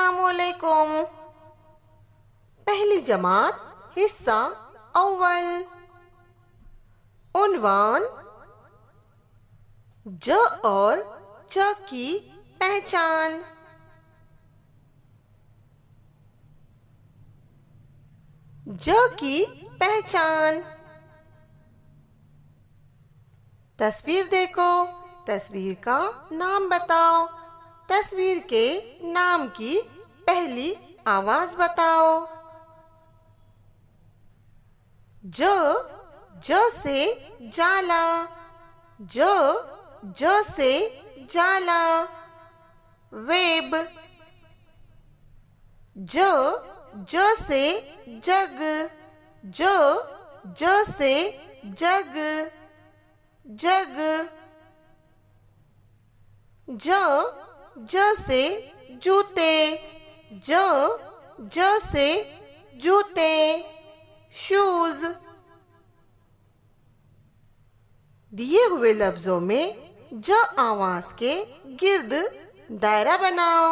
अस्सलामुअलैकुम। पहली जमात हिस्सा अव्वल। उन्वान ज और च की पहचान। ज की पहचान। तस्वीर देखो, तस्वीर का नाम बताओ। तस्वीर के नाम की पहली आवाज बताओ। ज से जाला। ज से जाला। वेब। ज से जग। ज से जग। जग। ज से जूते। ज से जूते। शूज। दिए हुए लफ्जों में ज आवाज के गिर्द दायरा बनाओ।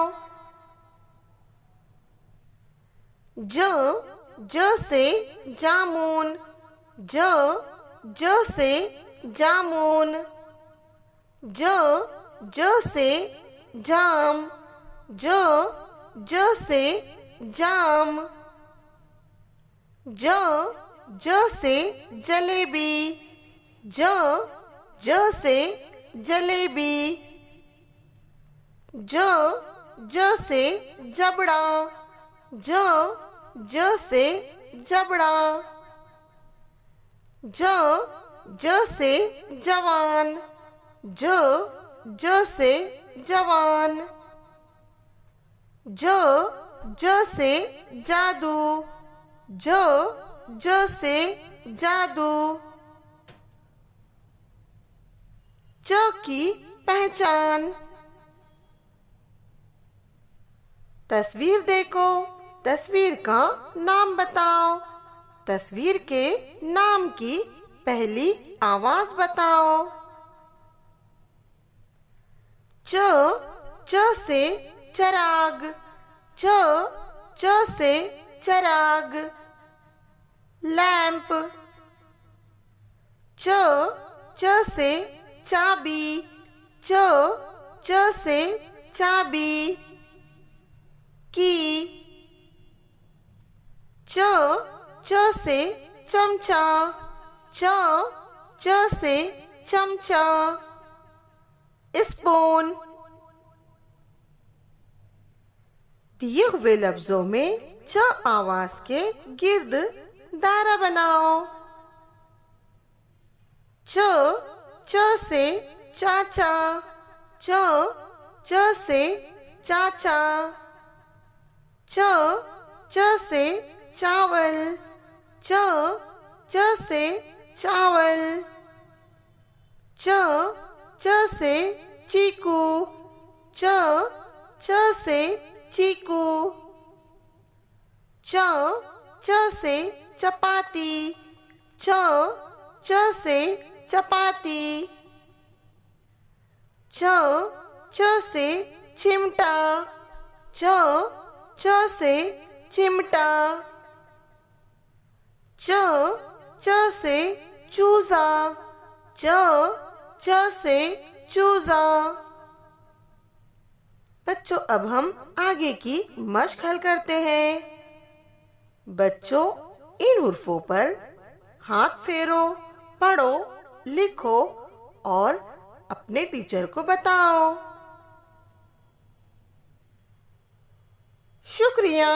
ज से जामुन। ज से जामुन। ज से जाम। ज से जाम। ज से जलेबी। ज से जलेबी। ज से जबड़ा। ज से जबड़ा। ज से जवान। ज से जवान। ज से जादू। ज से जादू। च की पहचान। तस्वीर देखो, तस्वीर का नाम बताओ। तस्वीर के नाम की पहली आवाज बताओ। च से चराग। च से चराग। लैंप। च से चाबी। च से चाबी। की। च से चमचा। च से चमचा। स्पून। दिए हुए लफ्जों में च आवाज के गिर्द दायरा बनाओ। च से चाचा। च से चाचा। च से चावल। च से चावल। च से चीकू। च से चीकू। च से चपाती। च से चपाती। च से चिमटा। च से चिमटा। च से चूजा। च से चूजा। बच्चों, अब हम आगे की मश्क हल करते हैं। बच्चों, इन हुर्फों पर हाथ फेरो, पढ़ो, लिखो और अपने टीचर को बताओ। शुक्रिया।